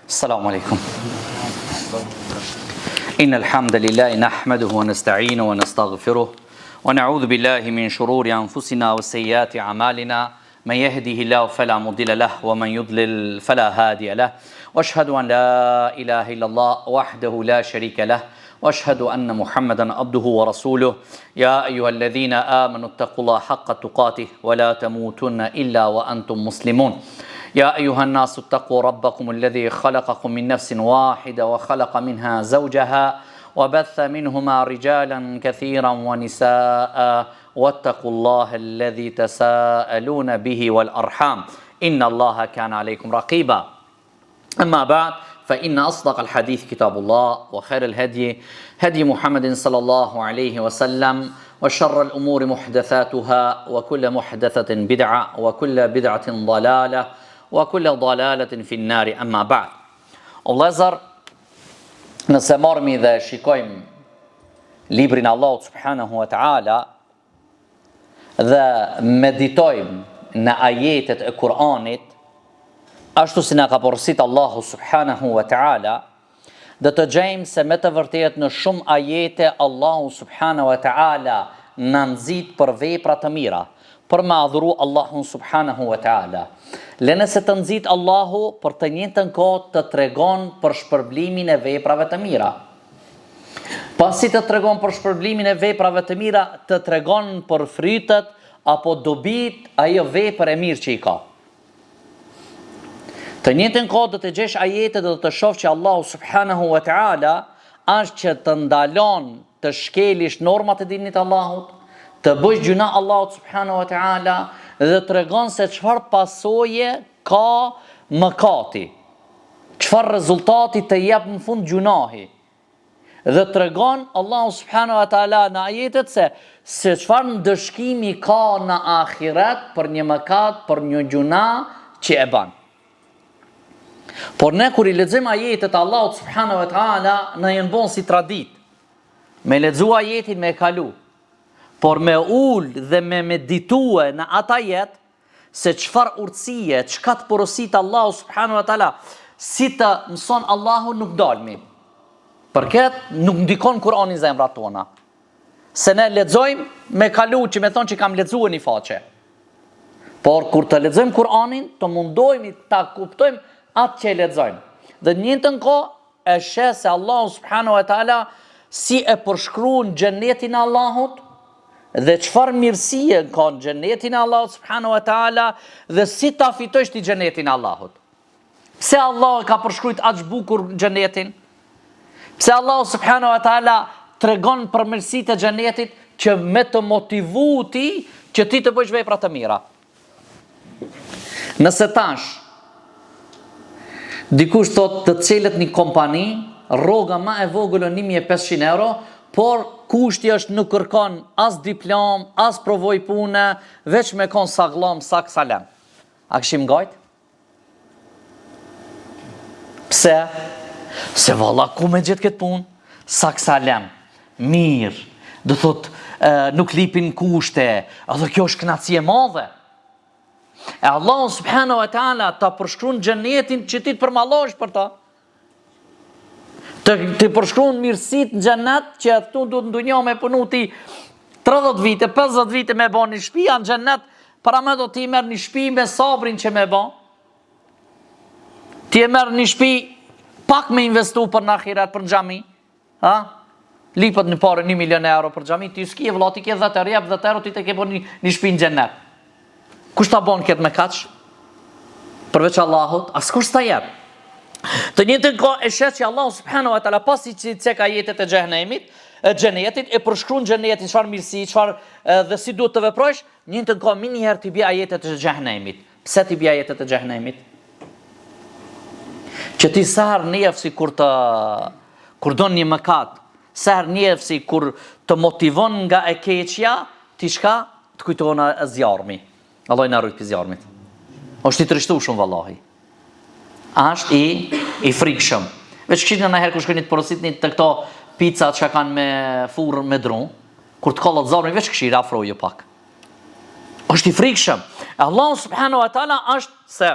السلام عليكم. إن الحمد لله نحمده ونستعينه ونستغفره ونعوذ بالله من شرور أنفسنا وسيئات أعمالنا من يهده الله فلا مضل له ومن يضلل فلا هادي له وأشهد أن لا إله إلا الله وحده لا شريك له وأشهد أن محمدا عبده ورسوله يا أيها الذين آمنوا اتقوا الله حق تقاته ولا تموتن إلا وأنتم مسلمون يا أيها الناس اتقوا ربكم الذي خلقكم من نفس واحدة وخلق منها زوجها وبث منهما رجالا كثيرا ونساء واتقوا الله الذي تساءلون به والأرحام إن الله كان عليكم رقيبا أما بعد فإن أصدق الحديث كتاب الله وخير الهدي هدي محمد صلى الله عليه وسلم وشر الأمور محدثاتها وكل محدثة بدعة وكل بدعة ضلالة وكل ضلالة في النار أما بعد. Vëllezër, nëse marrëmi dhe shikojmë librin e Allahut subhanahu wa taala dhe meditojmë në ajetet e Kur'anit, ashtu si na ka porositë Allahu subhanahu wa taala, do të gjejmë se me të vërtetë në shumë ajete Allahu subhanahu wa taala na nxit për vepra të mira, për me adhuru Allahun subhanahu wa taala. Lene se të nxit Allahu për të njëjtën kohë të tregon për shpërblimin e veprave të mira. Pasi të tregon për shpërblimin e veprave të mira, të tregon për frytet apo dobit ajo vepër e mirë që i ka. Të njëjtën kohë do të gjesh ajete do të shoh që Allahu subhanahu wa taala është që të ndalon të shkelish normat e dinit Allahut, të bësh gjuna Allahut subhanahu wa taala dhe të regon se çfarë pasoje ka mëkati, çfarë rezultati të jep në fund gjunahi. Dhe të regon Allahu subhanahu wa taala në ajetet se çfarë ndëshkimi ka në ahiret për një mëkat, për një gjuna që e ban. Por ne kur i lexojmë ajetet Allahut subhanahu wa taala na janë bon si tradit. Me lexu ajetin me kalu. Por me ullë dhe me meditue në ata jetë se qëfar urtësie, qëka të porosit Allahu subhanahu wa taala, si të mëson Allahu nuk dalmi. Për këtë nuk ndikon Kur'anin zemrat tona. Se ne lexojmë me kalu që me thonë që kam lexuar një faqe. Por kur të lexojmë Kur'anin, të mundohemi ta kuptojmë atë që lexojmë. Dhe në njëjtën kohë e sheh se Allahu subhanahu wa taala si e përshkruan xhenetin e Allahut, dhe çfarë mirësie ka në xhenetin e Allahut subhanahu wa taala dhe si ta fitosh ti xhenetin e Allahut. Pse Allah ka përshkruajt aq bukur xhenetin? Pse Allah subhanahu wa taala tregon për mirësitë e xhenetit që me të motivu ti që ti të bësh vepra të mira. Nëse tash dikush thot të cilët një kompani, rroga më e vogël 1500 euro, por kushti është nuk kërkon as diplom, as provoj pune, veç me kon sagllom, sak salem. A kishim gajt? Pse? Se valla ku me gjetë këtë punë? Sak salem, mirë, do thot nuk lipin kushte, edhe kjo është kënaqësi e madhe. E Allah subhanahu wa taala ta përshkruan xhenetin që ti të përmallosh për ta. Të përshkruan mirësit në xhenet që tu duhet në dunjë me punu ti 30 vite, 50 vite me ba një shtëpi në xhenet, para me do ti merr një shtëpi me sabrin që me ba. Ti e merr një shtëpi pak me investu për në ahiret, për në xhami. Lipët në parë 1 milion euro për xhami, ti s'ki e vëlla, ti ke 10 euro, jep 10 euro, ti te ke bën një shtëpi në xhenet. Kush ta bën këtë me kaç? Përveç Allahut, askush ta jep. Të njëjtën kohë e shet që Allahu subhanahu wa taala pasi që cek ajetet e xhenemit, e xhenetit e përshkruan xhenetin çfarë mirësi, çfarë dhe si duhet të veprosh, në njëjtën kohë më një herë ti bie ajetet e xhenemit. Pse ti bie ajetet e xhenemit? Që ti sa herë njefsi kur don një mëkat, sa herë njefsi kur të motivon nga e keqja, ti shka të kujtohen zjarmi. Allah i na ruaj pi zjarmit. Është i trishtuar shumë vallahi. Është i frikshëm. Veç kishte në herë kur shkojnë të porositni të këto picat që kanë me furrë me dru, kur të kollot zorrin veç këshira afroje pak. Është i frikshëm. Allah subhanahu wa taala është se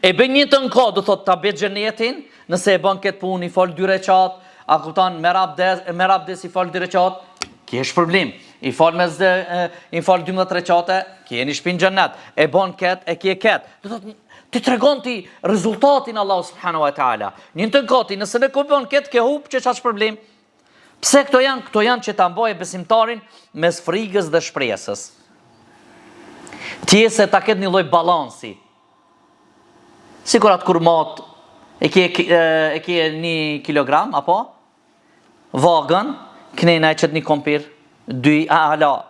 E bën një të nko, do thot ta bëj xhenetin, nëse e bën këtë punë, i fal 2 recat, a kupton, merr abdes i fal 2 recat, ki është problem. I fal i fal 12 recate, ki jeni shpinë xhenet. E bën këtë, e ki e këtë. Do thot ti tregon ti rezultatin Allahu subhanahu wa taala. Një të nkoti, nëse ne ku bën këtë ke hub që ç'është problem. Pse këto janë që ta mbajë besimtarin mes frikës dhe shpresës. Ti se ta ketë një lloj balansi. Sikur atë kurmat e ke 1 kilogram apo vagën, knena e qëtë një kompir, 2, hala,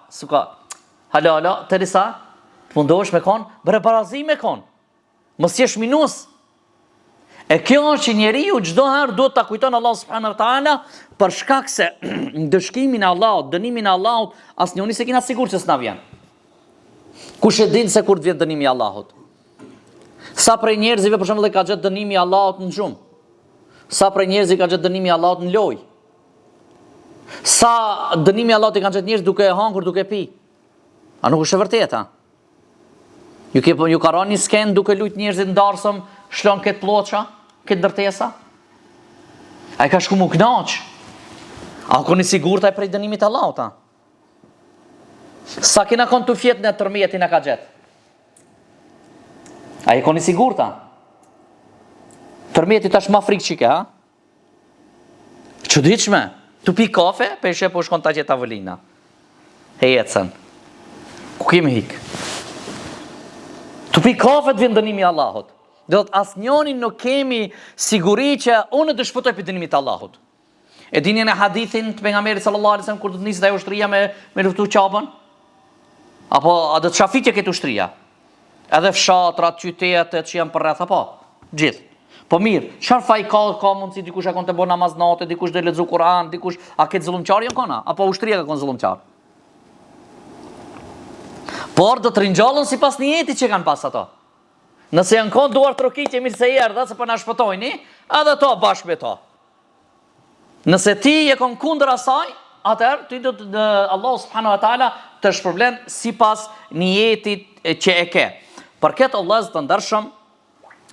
të risa, të mundohesh me konë, bërë barazi me konë, mos jesh minus. E kjo është që njeriu çdo herë duhet ta kujton Allah subhanahu wa taala, për shkak se dëshkimin e Allahut, dënimin e Allahut, asnjëri se kena sigurt se s'na vjen. Kush e din se kur të vjen dënimi i Allahut? Sa prej njerëzive për shembull ka gjetë dënimi i Allahut në gjumë. Sa prej njerëzive ka gjetë dënimi i Allahut në lojë. Sa dënimi i Allahut i kanë gjetë njerëz duke e hangur, duke pi. A nuk është e vërteta? Ju ka rënë një sken duke lut njerëzit ndarësëm, shlon këtë ploça, këtë ndërtesa? Ai ka shku mu knaq. A keni sigurt ai prej dënimit të Allahut, a? Sa kena kon të fjet në tërmjetin e ka gjetë? A i koni sigurta? Tërmjeti tash ma frikë qike, ha? Çuditshme. Tu pi kafe, pe ishe po shkon ta gjetë avolina. E jetësën. Ku kemi hik? Tu pi kafe të vjen dënimi Allahut. Do të asnjëri nuk kemi siguri që unë të shpëtoj për dënimit Allahut. E dini në hadithin të pejgamberit sallallahu alajhi wasallam kur do të nisë ai ushtria me luftu Qabën? Apo a do të shafitje këtë ushtria? Edhe fshatrat, qytetet që janë përreth apo? Gjithë. Po mirë, çfarë faj ka mundsi dikush akon të bën namaz natë, dikush të lexoj Kur'an, dikush a ke zullumçar jo kona, apo ushtria ka kon zullumçar? Por do të ringjallën sipas niyetit që kanë pas ato. Nëse janë kon duar trokitje mirë se erdha se po na shpëtojni, edhe to bashkë me to. Nëse ti je kon kundër asaj, atëherë ti do të Allahu subhanahu wa taala të shpërblen sipas niyetit që e ke. Për këtë Allah të ndershëm,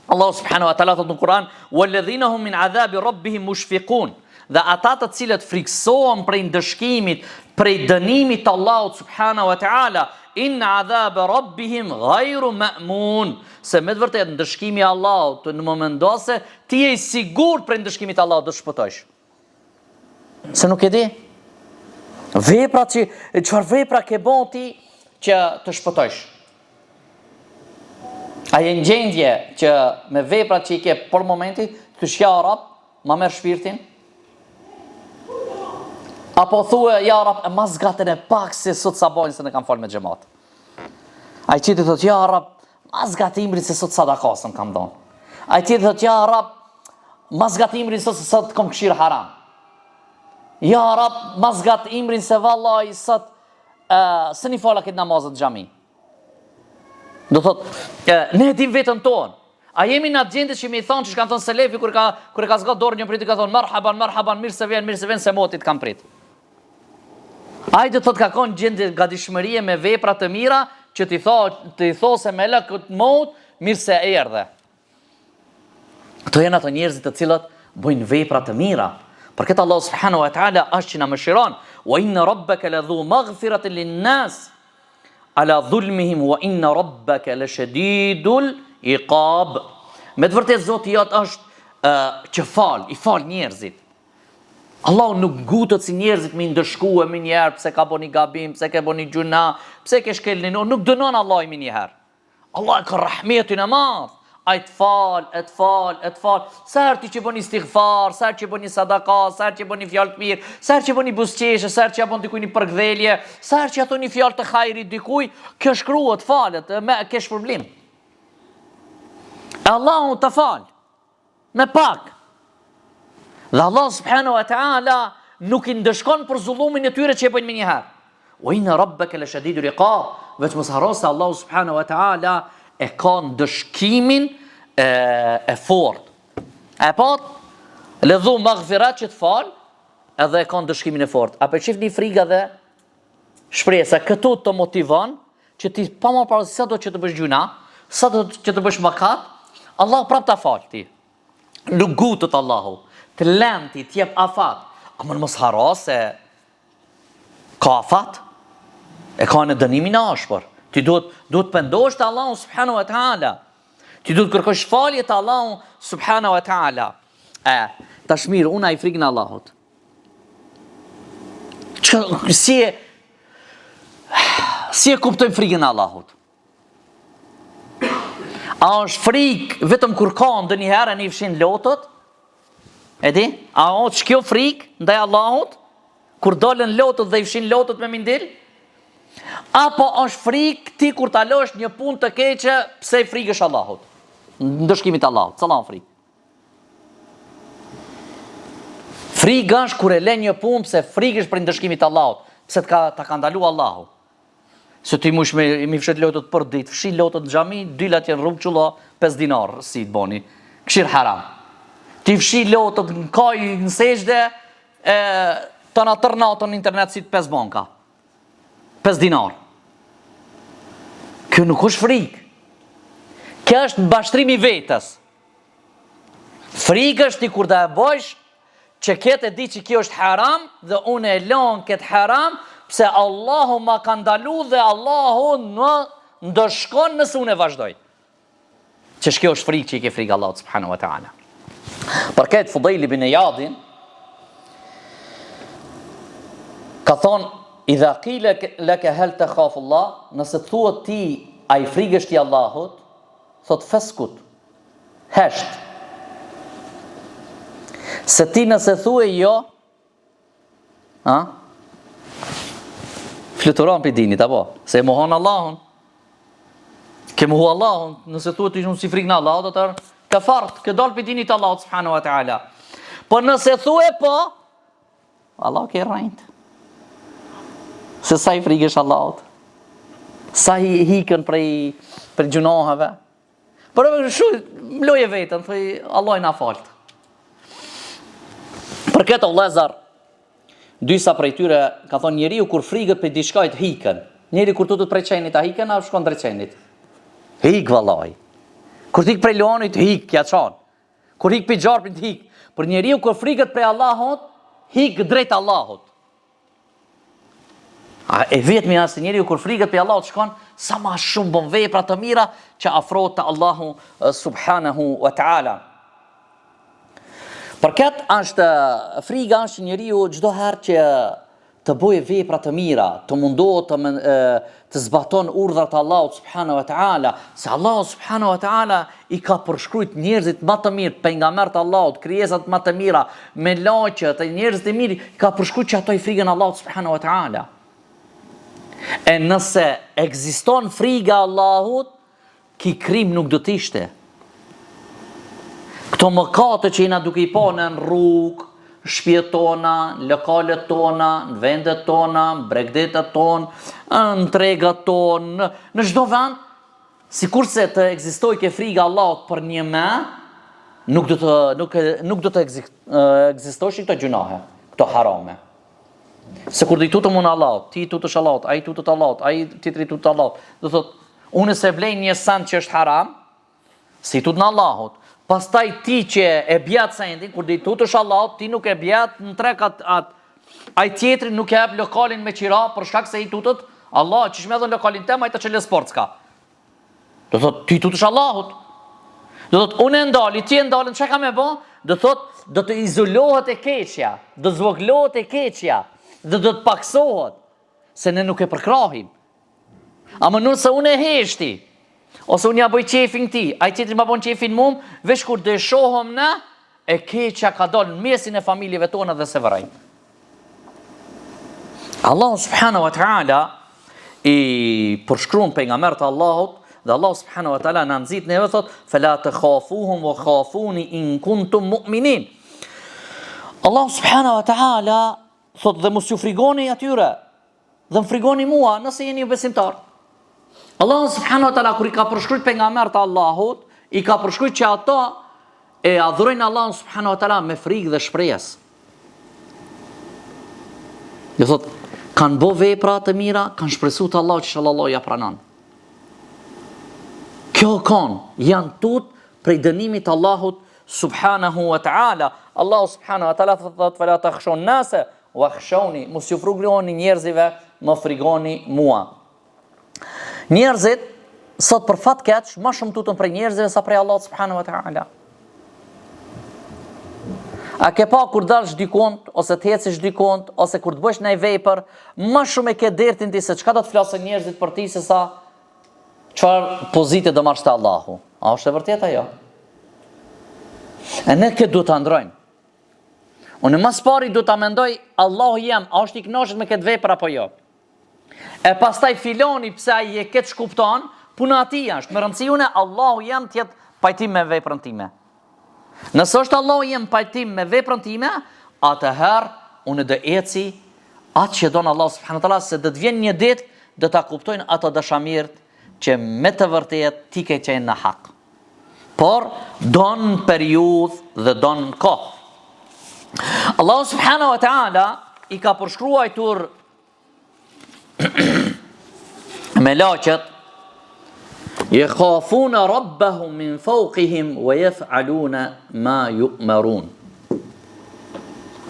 Allah subhanahu wa taala thotë në Kur'an: "Walladhina hum min adhabi rabbihim mushfiqun." Dhe ata të cilët friksohen prej ndëshkimit, prej dënimit të Allahut subhanahu wa taala, inna adhab rabbihim ghayru ma'mun. Se me të vërtetë ndëshkimi i Allahut në moment dose ti je i sigurt prej ndëshkimit të Allahut do të shpëtosh. Se nuk e di. Çfarë vepra ke bën ti që të shpëtosh? A je në gjendje që me veprat që i ke për momentit, të shja rap, ma merë shpirtin? Apo thue, ja rap, e ma zgatën e pak se sot sabajnë se në kam falë me gjemat. A i qiti thot, ja rap, ma zgatë imrin se sot sadakasën kam donë. A i qiti thot, ja rap, ma zgatë imrin se sot kom këshirë haram. Ja rap, ma zgatë imrin se vallaj sot se një fala këtë namazët gjami. Do thot, ne dim vetën tonë. A jemi në atë gjendje që mi thonë që shkanë thonë selefi kur e ka zgatë dorë një prit i ka thonë marhaban, mirë se vjen se motit kam prit. A i do thot ka konë gjendje gatishmërie me vepra të mira që ti tho se me lë këtë mot, mirë se erdhe. Këto janë ato njerëzit të cilët bëjnë vepra të mira. Për këtë Allah subhanahu wa taala është që na mëshiron. Wa inna rabbaka ladhu maghfiratin lin-nas ala dhulmihim wa inna rabbaka lashadidul iqab. Me të vërtetë Zoti jot është që i fal njerëzit. Allahu nuk gutet si njerëzit me ndëshkue më një herë pse ka bëni gabim, pse ke bëni gjuna, pse ke shkelni, nuk dënon Allahu më një herë. Allah ka rahmetin e madh. Ai të fal. Sa herë ti që bëni istighfar, sa herë që bëni sadaka, sa herë që bëni fjalë të mirë, sa herë që bëni buzëqeshje, sa herë që japon dikujt një përgdhelje, sa herë që thoni fjalë të hajrit dikujt, kjo shkruhet, falet, ke shpërblim. Allahu të fal. Me pak. Dhe Allah subhanahu wa taala nuk i ndëshkon për zullumin e tyre që e bëjnë më një herë. Wa inna rabbaka lashadidul iqab. Vetëm mos harro se Allah subhanahu wa taala e ka ndëshkimin e fort. E pat, ledhu maghfirat që të fal, edhe e ka ndëshkimin e fort. A përqif një friga dhe shpresa, këtu të motivon, që ti pa më parë sa do që të bësh gjuna, sa do që të bësh makat, Allah prap ta fal ti. Lugutët Allahu, të lenti, t'jep afat. A më mos haro se ka afat, e ka në dënimin e ashpër. Ti duhet pendosh te Allahu subhanahu wa taala. Ti duhet kërkosh falje te Allahu subhanahu wa taala. Tash mirë, unë ai frikën e Allahut. Si e kuptoj frikën e Allahut? A është frikë vetëm kur ka ndonjëherë një fshin lotët? E di? A është kjo frikë ndaj Allahut? Kur dolën lotët dhe i fshin lotët me mindil? Apo është frikë ti kur ta lësh një punë të keqe pse i frikësh Allahut? Ndëshkimit Allahut, cila është frikë? Frikë është kur e lën një punë pse frikësh për ndëshkimit Allahut, pse ta ka ndalu Allahu. Se ti mush mi fshet lotët për ditë, fshi lotët në xhami, dylat janë rrugë çulla 5 dinar, si të boni. Këshir haram. Ti fshi lotët në kaj në sejdë, të na tërnatën në internet si të 5 banka. 5 dinar. Kjo nuk është frikë. Kjo është mbashtrimi vetës. Frikë është ti kur ta e bësh, që ketë e di që kjo është haram, dhe unë e lën këtë haram, pse Allahu ma ka ndalu dhe Allahu në ndëshkon nëse unë e vazhdoj. Që shkjo është frikë që i ke frikë Allahu subhanahu wa ta'ala. Për këtë Fudejl ibn Iyadin ka thonë, idha qila laka hal takhafu Allah, nëse thuhet ti a i frikësh ti Allahut, thot feskut, hesht. Se ti nëse thuaj jo, fluturon për dinit, apo? Se e mohon Allahun. Ke mohu Allahun, nëse thuhet ti unë si frikë në Allahut, atër ka fart, ke dal për dinit Allahut subhanahu wa ta'ala. Po nëse thuaj po, Allah ke rrejt. Se sa i frikësh Allahut. Sa i hikën për gjunohave. Por mloje vetën, thuj Allah i na falt. Për këtë Allezar, dysa prej tyre ka thonë njeriu kur frikët për diçkajt hikën. Njeri kur tutët prej qenit a hikën, a shkon drejt qenit. Hik vallaj. Kur hik prej lonit, hik kja qanë. Kur hik për gjarpin, hik. Por njeriu kur frikët prej Allahut, hik drejt Allahut. E vetmi asë njeriu kur frikët prej Allahut shkon, sa ma shumë bon vepra të mira që afrohet të Allahu subhanahu wa ta'ala. Për këtë është frika është njeriu çdo herë që të bëjë vepra të mira, të mundohet të zbaton urdhrat e Allahut subhanahu wa ta'ala, se Allahu subhanahu wa ta'ala i ka përshkruajt njerëzit më të mirë, pejgamberët e Allahut, krijesat më të mira, me laqet e njerëzit e mirë, ka përshkruajt që ato i frikën Allahut subhanahu wa ta'ala. E nëse ekziston frika Allahut, ki krim nuk do të ishte. Këto mëkate që jena duke i pa në rrugë, shtëpitë tona, lokalet tona, në vendet tona, në bregdetet tonë, në tregat tonë, në çdo vend, sikurse të ekzistojë ke frika Allahut për një më, nuk do të ekzistojnë këto gjunahe, këto harame. Se kur do i tutëm unë Allahut, ti i tutesh Allahut, ai tutet Allahut, ai tjetri tutet Allahut, do thotë, unë se blej një send që është haram, si tut në Allahut. Pastaj ti që e bjat sendin, kur di tutesh Allahut, ti nuk e bjat në trek atë. Ai tjetri nuk e hap lokalin me qira për shkak se i tutet Allah, çish më dhon lokalin tem, ai të çelë sport ska. Do thotë ti tutesh Allahut. Do thotë unë ndali, ti ndalën, çka kam e bë? Do thotë do të izolohet e keqja, do zvoglohet e keqja, do të paksohet, se ne nuk e përkrahim. Ama nëse unë e heshti, ose unë ja bëj qefin ti, ai tjetri ma bën qefin mum, veç kur dhe shohëm ne, e keqja ka dalë në mesin e familjeve tona dhe se vërajnë. Allah subhanahu wa ta'ala i përshkruan pejgamberët e Allahut, dhe Allah subhanahu wa ta'ala në nëzit neve thot, fela të khafuhum wa khafuni in kuntum mu'minin. Allah subhanahu wa ta'ala thot dhe mos ju frigoni atyre, dhe më frigoni mua nëse jeni besimtar. Allah subhanahu wa ta'ala kur i ka përshkruajt pejgamberët e Allahut, i ka përshkruajt që ata e adhurojnë Allah subhanahu wa ta'ala me frikë dhe shpresë. Do thot, kanë bë vepra të mira, kanë shpresuar te Allahu që Allah ja pranon. Kjo kanë, janë tut prej dënimit të Allahut subhanahu wa ta'ala. Allahu subhanahu wa ta'ala thot fala takhshun nase wakhshawni, mos ju frikoni njerëzive, më frikoni mua. Njerëzit sot për fat keq më shumë tutën prej njerëzve sa prej Allahut subhanahu wa ta'ala. A ke pa kur dalsh dikont, ose të hecish dikont, ose kur të bësh ndaj vepër, më shumë e ke dertin ti se çka do të flasën njerëzit për ti se sa çfarë pozite do marrësh te Allahu. A është e vërtetë ajo? E ne këtë duhet ta ndrojmë. Unë mas pari duhet ta mendoj Allahu jam, a është i kënaqur me këtë vepër apo jo? E pastaj filoni pse ai e këtë shkupton, puna atij është. Me rëndësinë Allahu jam të jetë pajtim me veprën time. Nëse është Allahu jem pajtim me veprën time, atëherë unë do eci atë që don Allah subhanahu wa taala, se do të vjen një ditë do ta kuptojnë ato dashamirët që me të vërtetë ti ke qenë në hak. Por don periudhë dhe don kohë. Allah subhanahu wa taala i ka përshkruar me laqet يخافون ربهم من فوقهم ويفعلون ما يؤمرون.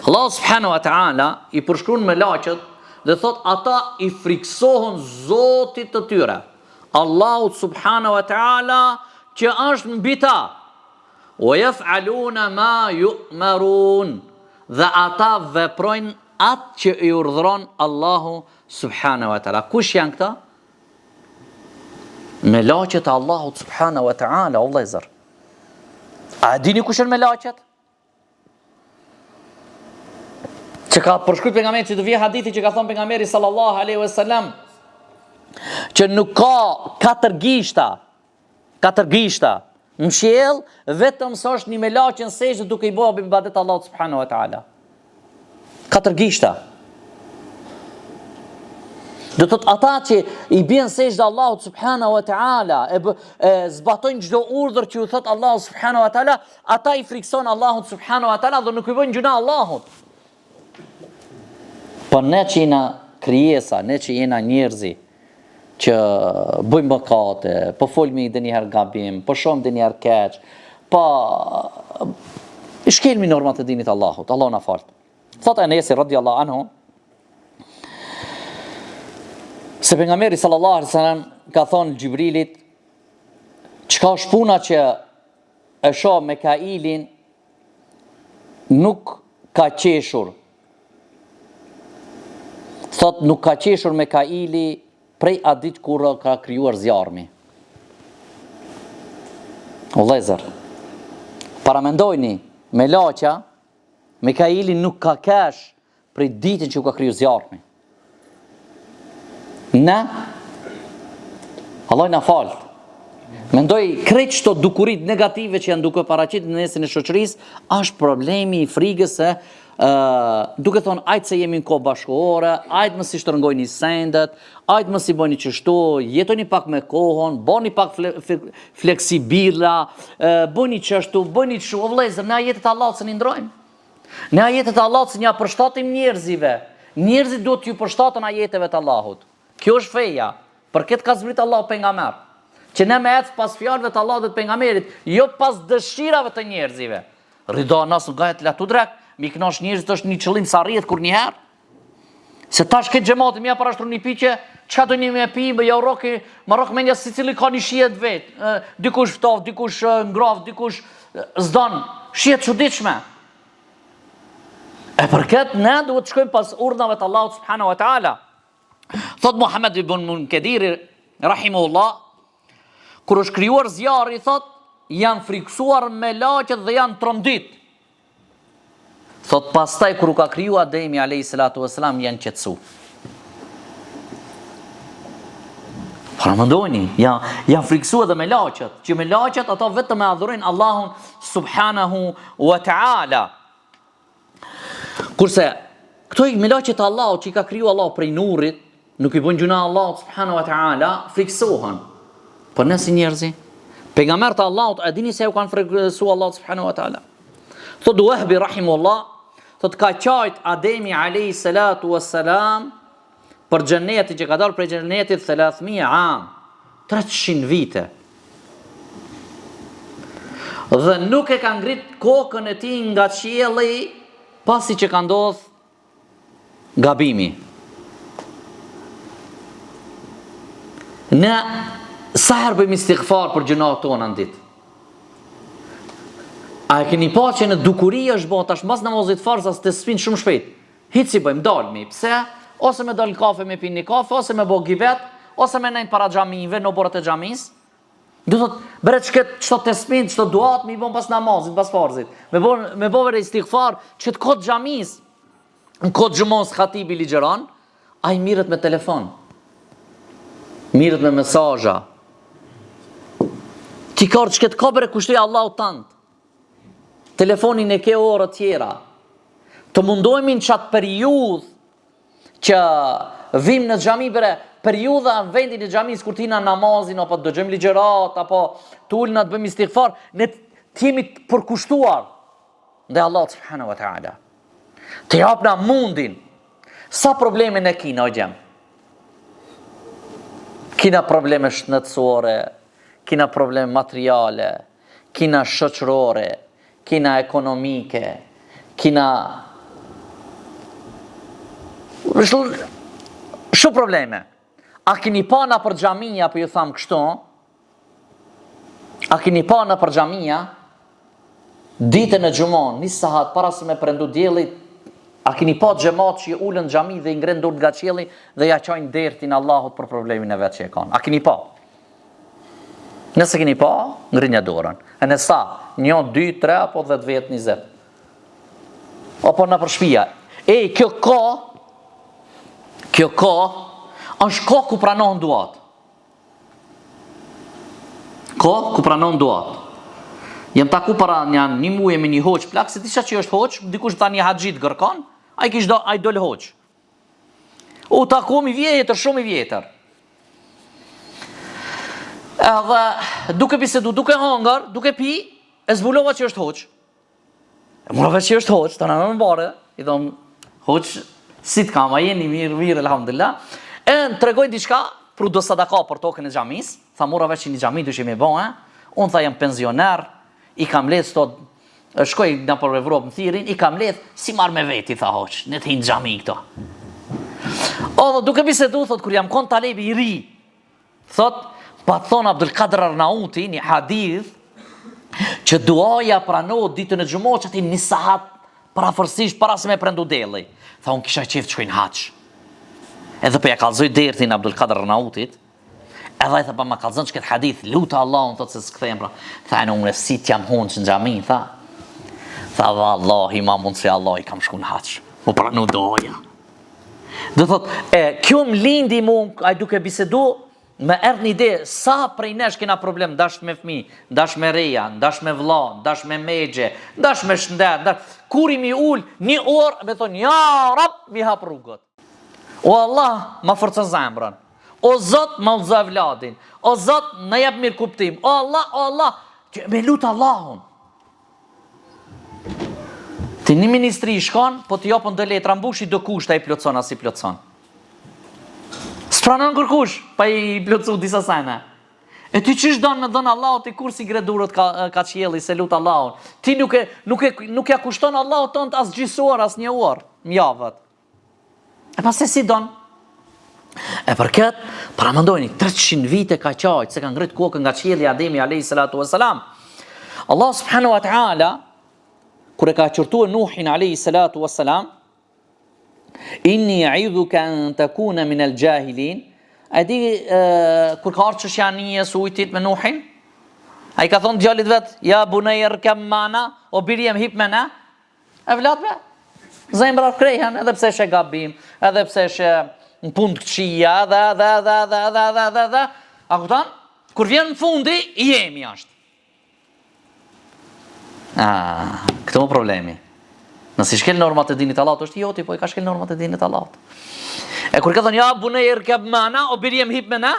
Allah subhanahu wa ta'ala i përshkruan me laqet dhe thot ata i friksohen Zotit të tyre, Allahu subhanahu wa ta'ala që është mbi ta. ويفعلون ما يؤمرون, dhe ata veprojnë atë që i urdhëron Allahu subhanahu wa ta'ala. Kush janë këta? Me laqet e Allahut subhanahu wa ta'ala, o vëllezër. A dini kush janë me laqet? Që ka përshkruar pejgamberi, që të vjen hadithi që ka thënë pejgamberi sallallahu alaihi wasallam, që nuk ka katër gishta në qiell, vetëm sa është një me laqen sejdë duke i bërë ibadet Allahut subhanahu wa ta'ala. Katër gishta. Do të thotë ata që i bien sejdë Allahut subhanahu wa ta'ala, zbatojnë çdo urdhër që u thot Allahu subhanahu wa ta'ala, ata i frikson Allahut subhanahu wa ta'ala dhe nuk i bëjnë gjuna Allahut. Po ne që jena krijesa, ne që jena njerëzi që bëjmë mëkate, po folmi dhe njëherë gabim, po shohim dhe njëherë keq, po shkelmi normat e dinit Allahut, Allahu na fal. Thot Enesi radhiyallahu anhu, se pejgamberi sallallahu alaihi wasallam ka thonë Xhibrilit, çka është puna që e shoh Mekailin nuk ka qeshur. Thot nuk ka qeshur Mekaili prej atë ditë kur ka krijuar zjarmi. O vëllezër, paramendojni me laqa, Mekaili nuk ka kesh prej ditën që ka kriju zjarmi. Ne, Allah na falt. Mendoj krejt çto dukurit negative që janë duke paraqitur në nesën e shoqërisë, është problemi i frikës se duke thonë ajtë se jemi në kohë bashkëore, ajtë mos i shtrëngojni sendet, ajtë mos i bëni çështu, jetoni pak me kohën, bëni pak fleksibila, bëni çështu, bëni çu, vëllezër, në ajetet e Allahut se ni ndrojmë. Në ajetet e Allahut se ja përshtatim njerëzive. Njerëzit duhet t'ju përshtaten ajeteve të Allahut. Kjo është feja. Për këtë ka zbrit Allahu pejgamber. Që ne me ecë pas fjalëve të Allahut dhe të pejgamberit, jo pas dëshirave të njerëzive. Rida nas nga et la tudrak, mi kënash njerëzit është një qëllim sa rrihet kur një herë. Se tash këtë xhamati më parashtron një piqe, çka do një me pi, me roki, me rok me një secili ka një shihet vet. Dikush ftoft, dikush ngroft, dikush s'don, shihet çuditshme. E për këtë ne duhet të shkojmë pas urdhave të Allahut subhanahu wa taala. Thot Muhammed ibn Munkediri rahimahullah, kur është krijuar zjarri, thot janë friksuar me laqet dhe janë trondit. Thot pastaj kur u ka kriju Ademi alayhi salatu wasalam janë qetësu. Paramendoni, janë friksuar dhe me laqet, që me laqet ata vetëm e adhurojnë Allahun subhanahu wa taala. Kurse këto i me laqet e Allahut që i ka kriju Allahu prej nurit, nuk i bën gjuna Allahut subhanahu wa taala, friksohen. Po ne si njerëzi, pejgamberët e Allahut, a dini se u kanë friksuar Allahu subhanahu wa taala? Thot Wahbi rahimahullah, thot ka qajt Ademi alayhi salatu wassalam për xhenetin që ka dalë prej xhenetit 300 am, 300 vite. Dhe nuk e ka ngrit kokën e tij nga qielli pasi që ka ndodh gabimi. Ne sa herë bëjmë istighfar për gjunat tona në ditë? A e keni pa që në dukuri është bo tash mas namazit farz as të spin shumë shpejt? Hiç si bëjmë, dalmi. Pse? Ose me dal kafe me pini kafe, ose me bo gibet, ose me nejnë para xhamive në borët e xhamis. Do thot, bëre çto të spin, çto duat me i bën pas namazit, pas farzit. Me bo vere istighfar që të kod xhamis. Në kod xhumos khatibi ligjeron, ai mirët me telefon. Mirët me mesazha. Ti ka që të kabere kushtoj Allahu tant. Telefonin e ke orë tjera. Të mundohemi në qatë periudhë që vim në xhami bere, periudha në vendin e xhamis kur tina namazin, apo të dëgjojmë ligjerat, apo të ulna të bëjmë istighfar, ne të jemi të përkushtuar ndaj Allahut subhanahu wa taala. Të japna mundin. Sa probleme ne kina o gjem? Kina probleme shëndetësore, kina probleme materiale, kina shoqërore, kina ekonomike, kina shumë probleme. A kini pa na për xhamia, për ju thamë kështu, a kini pa na për xhamia, ditën e xhumon, 1 sahat para se me prendu diellit, a kini pa xhamat që ulën në xhami dhe i ngren dorë nga qielli dhe ja çojnë dertin Allahut për problemin e vet që e kanë? A kini pa? Nëse keni pa, ngrinja dorën. E në sa? 1, 2, 3, apo 10 vjet, 20. Apo në për shpia. Kjo ka, është ka ku pranon duat. Ka ku pranon duat. Jem taku para një muaj me një hoq plak, se tisha që është hoq, dikush ta një haxhit gërkan, ai dole hoq. U takom i vjetër, shumë i vjetër. Edhe duke bisedu, duke hangar, duke pi, e zbulova që është hoq. E murave që është hoq, të në më bare, i dhom, hoq, si të kam, a jeni mirë, elhamdulillah. E në tregoj diçka, pru do sadaka për tokën e xhamis, tha murave që një xhami du që mi bo, unë tha jam pensioner, i kam let sot, shkoj në për Evropë në thirin, i kam let, si marrë me veti, tha hoq, në të hinë xhami këto. O, duke bisedu, thot, kur jam kon talebi i ri, thot, pa thonë Abdul Qadir Arnauti, një hadith, që duaja pranohet ditën e xhumos që ti 1 sahat parafërsisht para se me prendu dielli. Tha unë kisha qef të shkoj në hax. Edhe po ja kallzoj dertin Abdul Qadir Arnautit, edhe ai tha pa ma kallzon çket hadith, luta Allahun thot se s'kthehem pra. Tha unë si t'jam hunë në xhami, tha. Tha vallahi ma mund se Allah i kam shku në hax. Po pranu doja. Do thot, kjo më lindi mu, ai duke bisedu, me erdh një ide, sa prej nesh kena problem, dash me fmi, dash me reja, dash me vlla, dash me megje, dash me shëndet, kur i mi ul, 1 orë, me thonë, ja, rap, mi hap rrugët. O Allah, ma forca zemrën. O Zot, ma udhëzo vladin. O Zot, na jep mirë kuptim. O Allah, me lut Allahun. Ti një ministri i shkon, po të japën 2 letra mbushi do kushta i plotson as i plotson. S'pranon kërkush, pa i plotsu disa sene. E ti çish don me don Allahut, ti kur si gredurët ka qielli se lut Allahun. Ti nuk ja kushton Allahut tont as gjysor, as 1 orë, mjavët. E pas se si don. E për këtë, paramendojni, 300 vite ka qajt, se ka ngrit kokën nga qielli Ademi alayhi salatu wassalam. Allah subhanahu wa ta'ala, kur e ka qërtuar Nuhin alayhi salatu wassalam, inni a'idhuka an takuna min al-jahilin. A di kur ka ardhur çështja anijes ujtit me Nuhin? Ai ka thonë djalit vet, ja bunay irkam mana, o birjem hip me na. E vlatve, zemra krehen, edhe pse është gabim, edhe pse është në punë të këqija, dhe. A kupton? Kur vjen në fundi, i jemi ashtë. Këto më problemi. Nësi shkel normat e dinit Allahut, është joti, po i ka shkel normat e dinit Allahut. E kur ka thonë, ja bunay irkam mana, o birjem hip me na,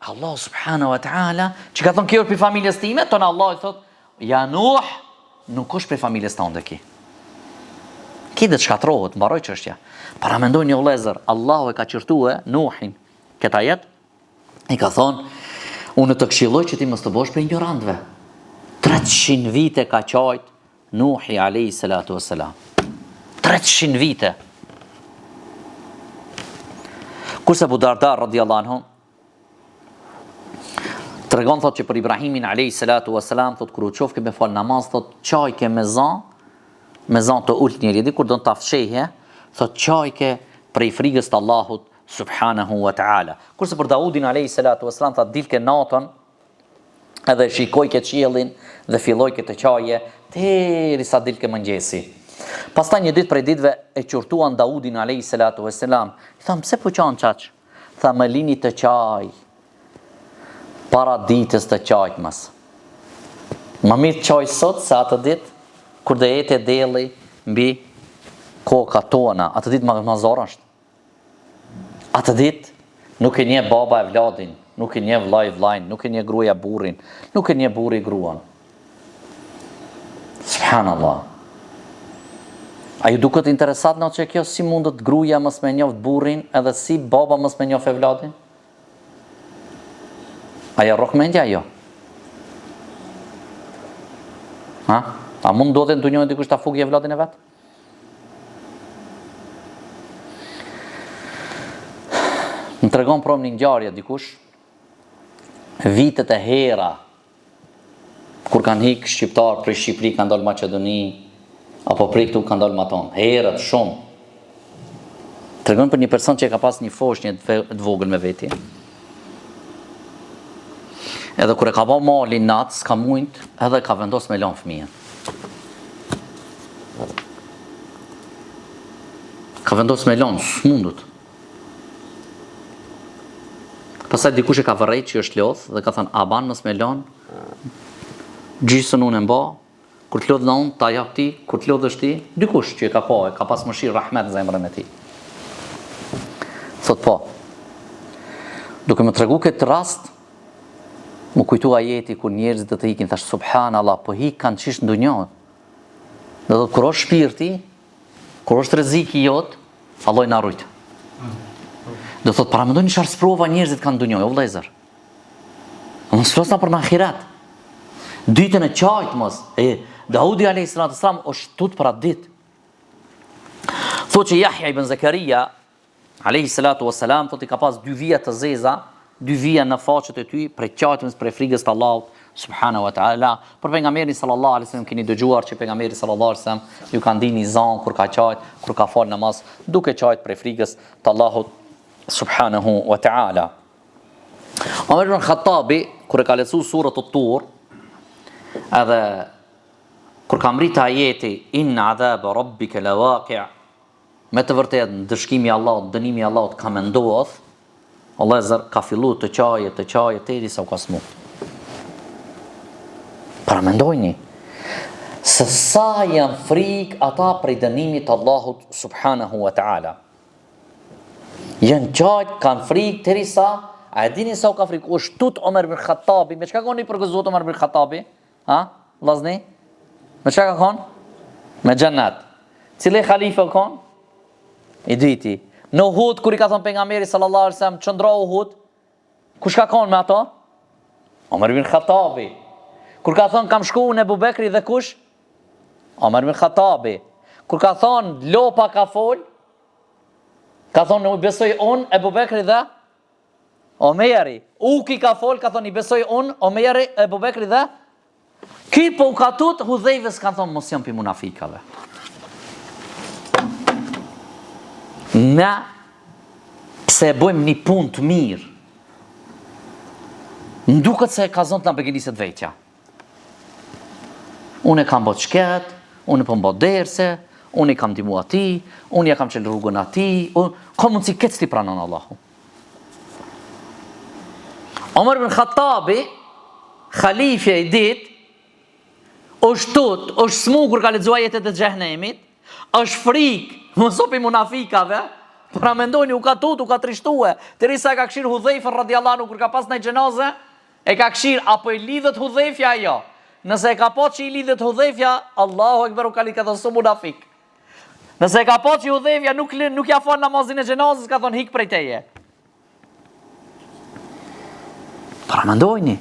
Allah subhanahu wa ta'ala, që ka thonë kjo për familjes time, tonë Allah i thot, ja Nuh, nuk është për familjes tonë dhe ki. Ki dhe të shkatrohet, mbaroj çështja. Paramendoj një vëllezër, Allahu e ka qërtue Nuhin, këta jetë, i ka thonë, unë të këshilloj që ti mos të bosh për ignorantëve. 300 vite ka qajt Nuhi alayhi salatu wassalam. 300 vite. Kurse Abu Darda radiallahu anhu tregon thot që për Ibrahimin alayhi salatu wassalam thot kur u qofke me fal namaz thot qajke me zan të ult njëri di kur do të fshehje thot qajke prej frikës të Allahut subhanahu wa ta'ala. Kurse për Daudin alayhi salatu wassalam thot dilke natën edhe shikojke qiellin dhe fillojke të qaje derisa dilke mëngjesi. Pastaj një ditë prej ditëve e qurtuan Daudin alayhi salatu wassalam. I tham pse po qan çaq? Tha më lini të qaj para ditës të qajt mas. Më mirë qaj sot se atë ditë kur do jetë delli mbi koka tona. Atë ditë më zor është. Atë ditë nuk e nje baba e vladin, nuk e nje vllai vllajin, nuk e nje gruaja burrin, nuk e nje burri gruan. Subhanallah. A ju duket interesat në që kjo si mundët gruaja mos me njoft burrin edhe si baba mos me njoft e vladin? Aja rrokmendja jo? Ha? A mund do të ndonjë dikush ta fugë vladin e vet? Më tregon prom një ngjarje dikush vitet e hera kur kanë hik shqiptar prej Shqipëri kanë dalë Maqedoni apo prej këtu kanë dalë maton, herët shumë. Tregon për një person që ka pas një foshnjë të vogël me veti. Edhe kur e ka bë malin natë, s'ka mujt, edhe ka vendos me lënë fëmijën. Ka vendos me lënë, s'mundut. Pastaj dikush e ka vërrejt që është lodh dhe ka thënë, a ban mos me lënë, gjysën unë e mba, kur të lodh në unë, ta jap ti, kur të lodhësh ti, dikush që e ka pas mëshirë rahmet në zemrën e ti. Thot po, duke më tregu këtë rast, më kujtu ajeti kur njerëzit do të ikin, thash subhanallah, po hik kanë qish në dunjën. Dhe do të kur është shpirti, kur është rreziki jot, Allah na rujt. Do thot para mendoni çfarë sprova njerëzit kanë në dunjën, o vëllezër. Mos flosna për në ahiret. Ditën e qajt mos, Daudi a.s. është tut për atë ditë. Thot që Jahja ibn Zakaria a.s. thot i ka pas 2 vija të zeza, 2 vija në faqet e ty, prej qajtës, prej frikës të Allahut subhanahu wa ta'ala. Për pejgamberin sallallahu alaihi wasallam keni dëgjuar që pejgamberi sallallahu alaihi wasallam ju ka ndini zan kur ka qajt, kur ka fal namaz, duke qajt prej frikës të Allahut subhanahu wa ta'ala. Omer ibn Khattabi kur e ka lexuar surën At-Tur, edhe kur ka mrit ajeti inna adhab rabbika lawaqi', me të vërtetë dëshkimi i Allahut, dënimi i Allahut ka mendohet, Allahu ka filluar të qaje derisa u ka smu. Para mendojni se sa janë frik ata prej dënimit të Allahut subhanahu wa ta'ala. Janë qajt, kanë frik derisa a e dini sa u ka friku është tut Omer ibn Khattabi. Me çka koni përgëzuar Omer ibn Khattabi? Ha? Vllazni? Me çka ka kon? Me xhennet. Cili khalife kon? I diti. Në Uhud kur i ka thënë pejgamberi sallallahu alaihi wasallam çndro Uhud, kush ka kon me ato? Omer ibn Khattabi. Kur ka thënë kam shku në Abu Bekri dhe kush? Omer ibn Khattabi. Kur ka thënë lopa ka fol, ka thënë u besoj unë Abu Bekri dhe Omeri. Uki ka fol, ka thënë i besoj unë Omeri, Abu Bekri dhe ki po u ka tut Hudhejves kanë thonë mos jam pi munafikave. Ne pse e bëjmë një punë të mirë, nduket se ka zonë të na begeniset vetja. Unë e kam bot shket, unë e po mbot derse, unë i kam dimu ati, unë ja kam qelë rrugën ati, ka mundësi këtë sti pranon Allahu. Omer ibn Khattabi, khalifja i dit, është tut, është smugur ka lexuar jetët e xhehenemit, është frikë, mos opi munafikave, pra mendojni u ka tut, u ka trishtue, derisa ka këshir Hudhejfa radhiyallahu anhu kur ka pas në xhenaze, e ka këshir apo i lidhet Hudhejfja ajo. Nëse e ka po që i lidhet Hudhejfja, Allahu ekber u kali ka thënë munafik. Nëse e ka po që Hudhejfja nuk ja fal namazin e xhenazës, ka thonë hik prej teje. Pra mendojni,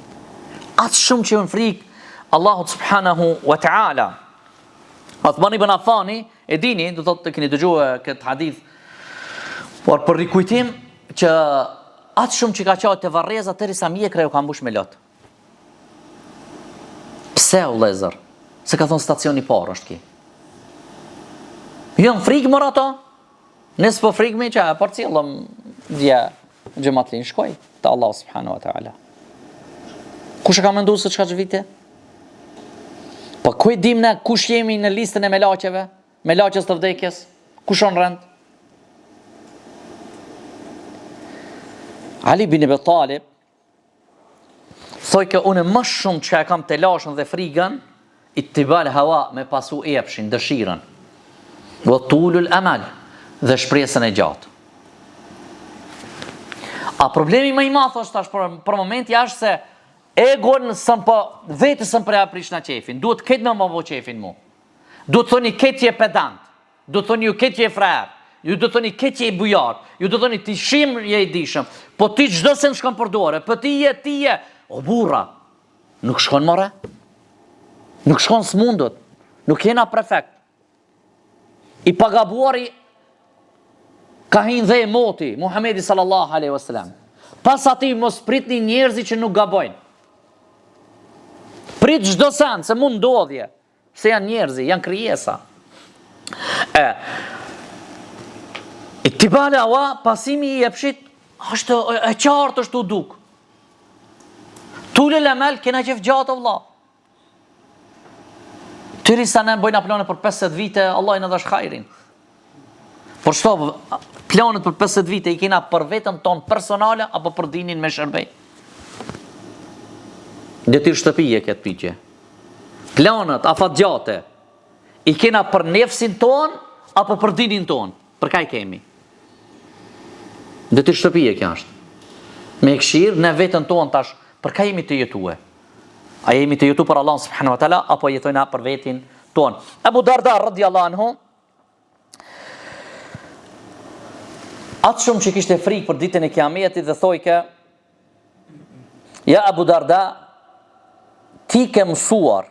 atë shumë që ju në frikë, Allahu subhanahu wa ta'ala. Uthman ibn Affani, e dini, do thotë keni dëgjuar këtë hadith, por për rikujtim që atë shumë që ka qenë te varreza derisa mjekra ju ka mbush me lot. Pse o vëllezër? Se ka thonë stacioni parë është ki. Jam frikë mor ato? Nëse po frikë me që por cillëm dia xhamatlin shkoj te Allah subhanahu wa ta'ala. Kush e ka menduar se çka vite? Po ku e dim ne kush jemi në listën e melaqeve? Melaqes të vdekjes? Kush on rend? Ali ibn Abi Talib thoi që unë më shumë që e kam të lashën dhe frigën, ittibal hawa, me pasu epshin, dëshiren, vë tulul amal, dhe shpresën e gjatë. A problemi më i madh është tash për momenti është se egon sëm po vetë sëm për aprish na qefin. Duhet këtë me më bo qefin mu. Duhet thoni këtë je pedant. Duhet thoni ju këtë je frer. Ju do thoni këtë je bujar. Ju do thoni ti shim je i dishëm. Po ti çdo se në shkon për dore. Po ti je. O burra. Nuk shkon more. Nuk shkon s'mundot. Nuk jena prefekt. I pagabuari ka hin dhe moti Muhamedi sallallahu alaihi wasallam. Pas atij mos pritni njerëzi që nuk gabojnë. Prit çdo sen, se mund ndodhje. Se janë njerëzi, janë krijesa. Ittibal hawa, pasimi i epshit është e qartë është u duk. Tulul amal kena qef gjatë vëlla. Tyri sa ne bojna plane për 50 vite, Allah i në dash hajrin. Por shto, planet për 50 vite i kena për vetën ton personale apo për dinin me shërbej. Detyr shtëpije këtë pyetje. Planet afatgjate i kena për nefsin ton apo për dinin ton? Për ka i kemi? Detyr shtëpije kja është. Me këshirë në vetën ton tash, për ka jemi të jetue? A jemi të jetu për Allah subhanahu wa ta'ala apo jetojna për vetin ton? Abu Darda radhiyallahu anhu, atë shumë që kishte frikë për ditën e kiametit dhe thoi ke, ja Abu Darda, ti ke mësuar,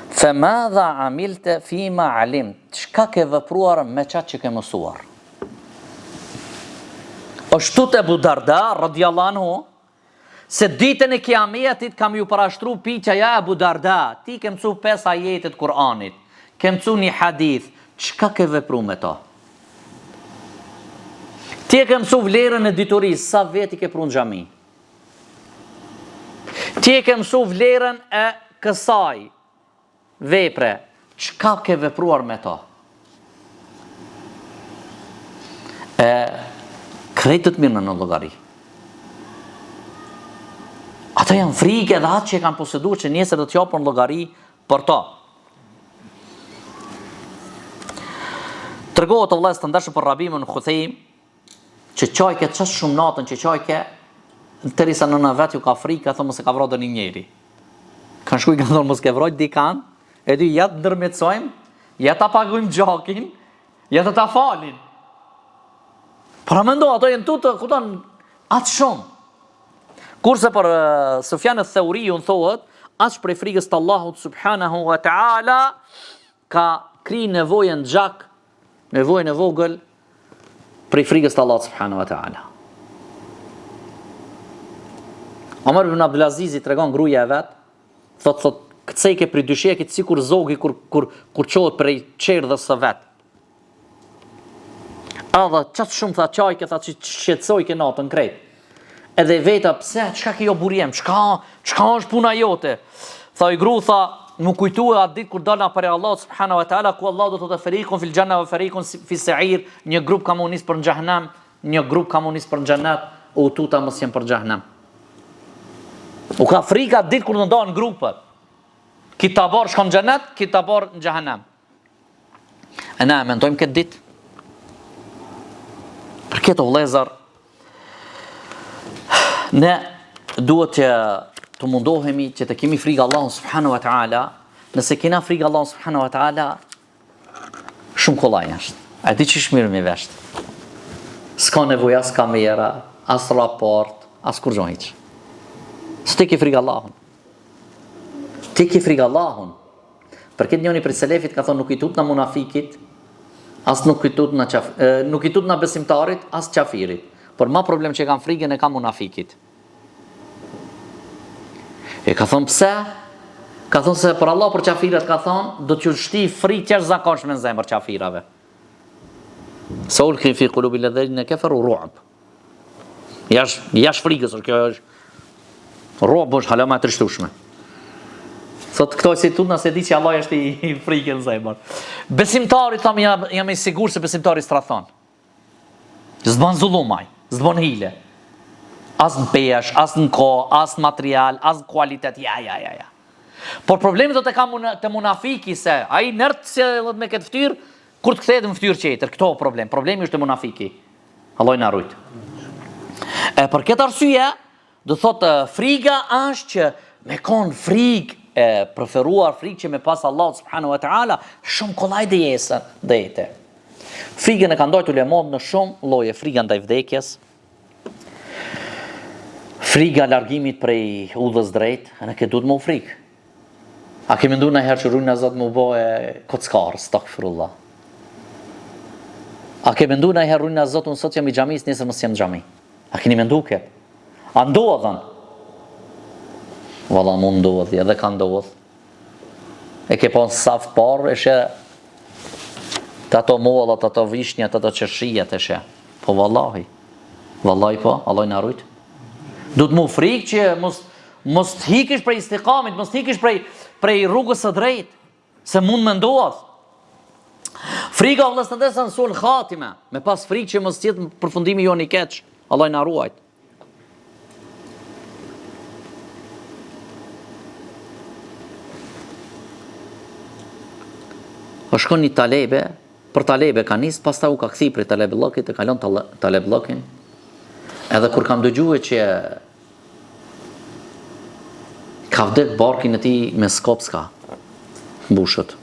fe madha amilte fima alim, çka ke vepruar me qatë që ke mësuar? është tut Abu Darda, radhiyallahu anhu, se ditën e kiametit kam ju parashtru piqja, ja Abu Darda, ti ke mësu 5 ajetet Kur'anit, ke mësu një hadith, çka ke vepru me to? Ti e ke mësu vlerën e diturisë, sa veti ke pru në xhami? Ti e ke mësu vlerën e kësaj vepre, çka ke vepruar me to? Krejtët mirë në llogari. Ata janë frikë edhe atë që kanë poseduar që nesër do të japën llogari për to. Tregohet të vëllezër të ndashur për Rabimun Khuthejm që qajke çast shumë natën që qajke derisa nëna vet ju ka frikë, thonë mos e ka vrarë një njeri. Kanë shkuj kanë thonë mos ke vrarë dikan, e dy ja të ndërmjetësojmë, ja ta pagojmë gjakin, ja ta falin. Para mendo ato janë tutë, kupton, atë shumë. Kurse për Sufjan al-Thauriun thohet, as prej frikës të Allahut subhanahu wa ta'ala ka kri nevojën gjak, nevojën e vogël prej frikës të Allahut subhanahu wa ta'ala. Omar ibn Abdulaziz i tregon gruaja e vet, thot kthejke prej dyshekit sikur zogi kur qohet prej çerdhës së vet. Adha qatë shumë tha qajke, tha që shqetsojke natën krejt. Edhe veta, pse, qka kjo burjem, qka është puna jote? Tha i gru, tha, më kujtu e atë ditë kur dalna për Allah subhanahu wa ta'ala, ku Allah do të ferikun fil gjanna vë ferikun fi sa'ir, një grup ka munis për në gjahnem, një grup ka munis për në gjannet, u tuta mos jem për gjahnem. U ka frika atë ditë kur në ndonë grupët. Kita bar shkon në gjannet, kita bar në gjahnem. E na, mentojmë këtë ditë. Për këtë vëllezër, ne duhet të mundohemi që të kemi frikë Allahun subhanahu wa ta'ala. Nëse kena frikë Allahun subhanahu wa ta'ala, shumë kollaj është. A di që shmirë me vesht. S'ka nevoja, s'ka mera, as raport, as kur gjon hiq. Së te ke frikë Allahun. Ti ke frikë Allahun. Për këtë njëri prej selefit ka thonë nuk i tut na munafikit, as nuk i tut na besimtarit, as qafirit. Por ma problem që kanë frikën e ka munafikit. E ka thonë pse? Ka thonë se për Allah për qafirat ka thonë do t'ju shti frikë që është zakonshme në zemër qafirave. Sa ulqi fi qulubi alladhina kafaru ru'b. Jash frikës, kjo është ru'b, është hala më e trishtueshme. Thot këto si tutna se di që Allah është i frikën në zemër. Besimtari thamë jam i sigurt se besimtari strathon. S'bën zullumaj, s'bën hile. As në pesh, as në kohë, as në material, as në kualitet, ja. Por problemi do të ka të munafiki se ai nert se me këtë ftyrë, kur të kthehet në ftyrë tjetër, këto problem. Problemi është te munafiki. Allah na rujt. E për këtë arsye, do thotë frika është që me kon frikë e preferuar frikë që me pas Allah subhanahu wa taala shumë kollaj dejete. Frikën e ka ndojtur ulemat në shumë lloje, frika ndaj vdekjes, frika largimit prej udhës drejt, ne ke duhet më u frikë. A ke menduar ndonjëherë që rrugën e Zotit më bëhe kockar, astaghfirullah. A ke menduar ndonjëherë rrugën e Zotit sot jam i xhamisë, nesër mos jam në xhami? A keni menduar këtë? A ndodhen? Valla mund ndodhi, edhe ka ndodh. E ke pas saf parë, eshe të ato mollat, të ato vishnjat, të ato qershijet, eshe. Po vallahi po, Allah na rujt. Du të mu frikë që mos të hikesh prej istikamit, mos të hikesh prej rrugës së drejtë, se mund me ndodh. Frika vëllai të ndesën sul khatime, me pas frikë që mos jetë përfundimi jo i keq. Allah na ruajt. O shkon një talebe, për talebe ka nis, pastaj u ka kthi prej talebllokit, e kalon talebllokën. Edhe kur kam dëgjuar që ka vdek barkin e tij me skopska, mbushët.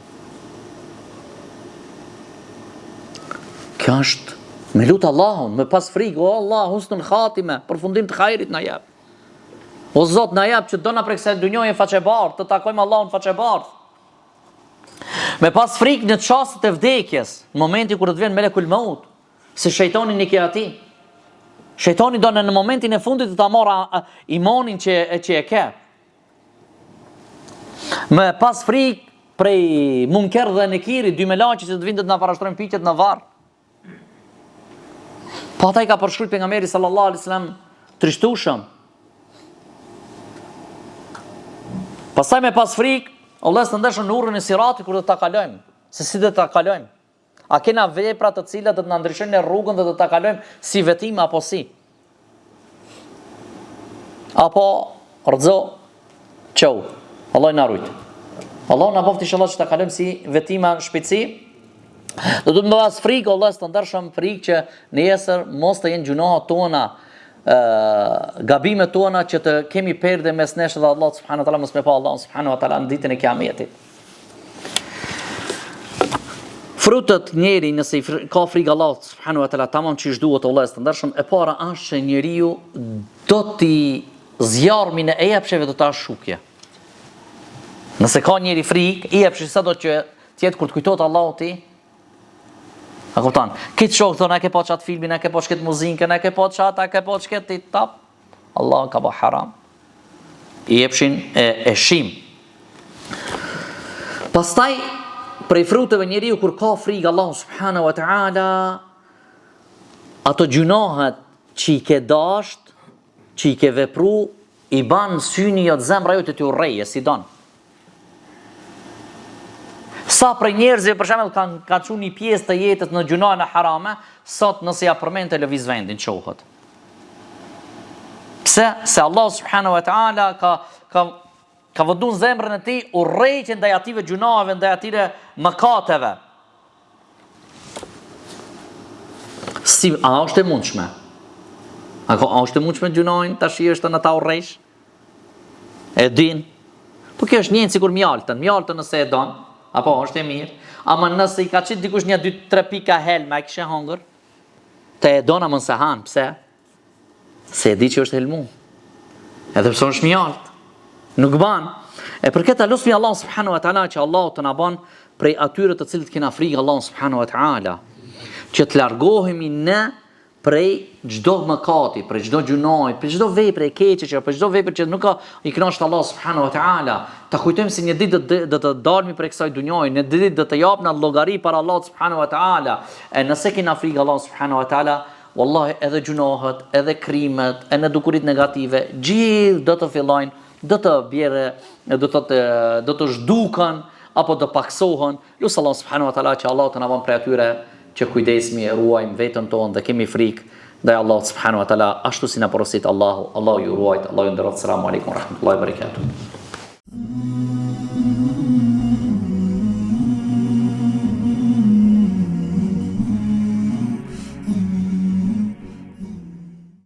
Kjo është me lut Allahun, me pas frikë, o Allah, husnul khatime, përfundim të hajrit na jap. O Zot na jap që do na prej kësaj dunjoje faqebardh, të takojmë Allahun faqebardh. Me pas frikë në çastet e vdekjes, në momentin kur të vjen melekul maut, se shejtani nuk e ati. Shejtani do në momentin e fundit të ta marrë imanin që e ke. Me pas frikë prej munker dhe nekiri, dy melaçi që të vinë të na parashtrojnë piqet në varr. Po ata i ka përshkruajtur pejgamberi sallallahu alaihi wasallam trishtueshëm. Pastaj me pas frikë, Allah së të ndeshën në urën e siratit kur do ta kalojmë, se si do ta kalojmë. A kena vepra të cilat do të na ndryshojnë në rrugën dhe do ta kalojmë si vetim apo si? Apo rrezo çau. Allah na rujt. Allah na bëftë inshallah që ta kalojmë si vetima shpejtësi. Do të më pas frikë, Allah së të ndeshëm frikë që nesër mos të jenë gjunohat tona, gabimet tona që të kemi perde mes nesh dhe Allah subhanahu wa taala, mos me pa Allah subhanahu wa taala në ditën e kiametit. Frutët njeri nëse ka frikë Allah subhanahu wa taala tamam çish duhet Allah të ndershëm, e para është që njeriu do t'i zjarmin e epsheve do ta shukje. Nëse ka njeri frikë, i epshi sa do që tjetë kur të kujtohet Allahu ti. A kupton? Këtë shok thonë, a ke pa qatë filmin, a ke pa shket muzikën, a ke pa qatë, a ke pa shket të tap. Allah ka ba haram. I epshin e shim. Pastaj, prej fruteve njeriu kur ka frikë Allah subhanahu wa ta'ala, ato gjunohet që i ke dasht, që i ke vepru, i ban syni jo të zemra jo të t'ju rreje, si don. Sa prej njerëzve për shembull kanë çuar një pjesë të jetës në gjunone harame, sot nëse ja përmend televiz vendin çohet. Pse? Se Allah subhanahu wa taala ka vëdun zemrën e tij urrejtje ndaj ative gjunave, ndaj ative mëkateve. Si a është e mundshme? A është e mundshme gjunojnë tash është në ta urrejsh? E din. Po kjo është një sikur mjaltën nëse e don. Apo është e mirë, ama nëse i ka qitë dikush një 2-3 pika helma e kishe hongër, të e dona mën se hanë, pse? Se e di që është helmu. Edhe pëso është mjaltë. Nuk banë. E për këtë lutni Allah subhanahu wa taala që Allah të na bën prej atyre të cilët kena frikë Allah subhanahu wa taala, që të largohemi ne prej çdo mëkati, prej çdo gjunoji, prej çdo vepre e keqe, prej çdo vepre që nuk ka i kënaqet Allah subhanahu wa taala. Ta kujtojmë se një ditë do të dalmi prej kësaj dunjoje, një ditë do të japna llogari para Allah subhanahu wa taala. E nëse kena frikë Allah subhanahu wa taala, wallahi edhe gjunohet, edhe krimet, edhe dukurit negative, gjithë do të fillojnë, do të bjerë, do të zhduken apo do paksohen. Lusë Allah subhanahu wa taala që Allah të na bën prej atyre që kujdesmi e ruajmë veten tonë dhe kemi frikë ndaj Allahut subhanahu wa taala ashtu si na porosit Allahu. Allahu ju ruajt, Allahu ju nderoj. Selam aleikum wa rahmatullahi wa barakatuh.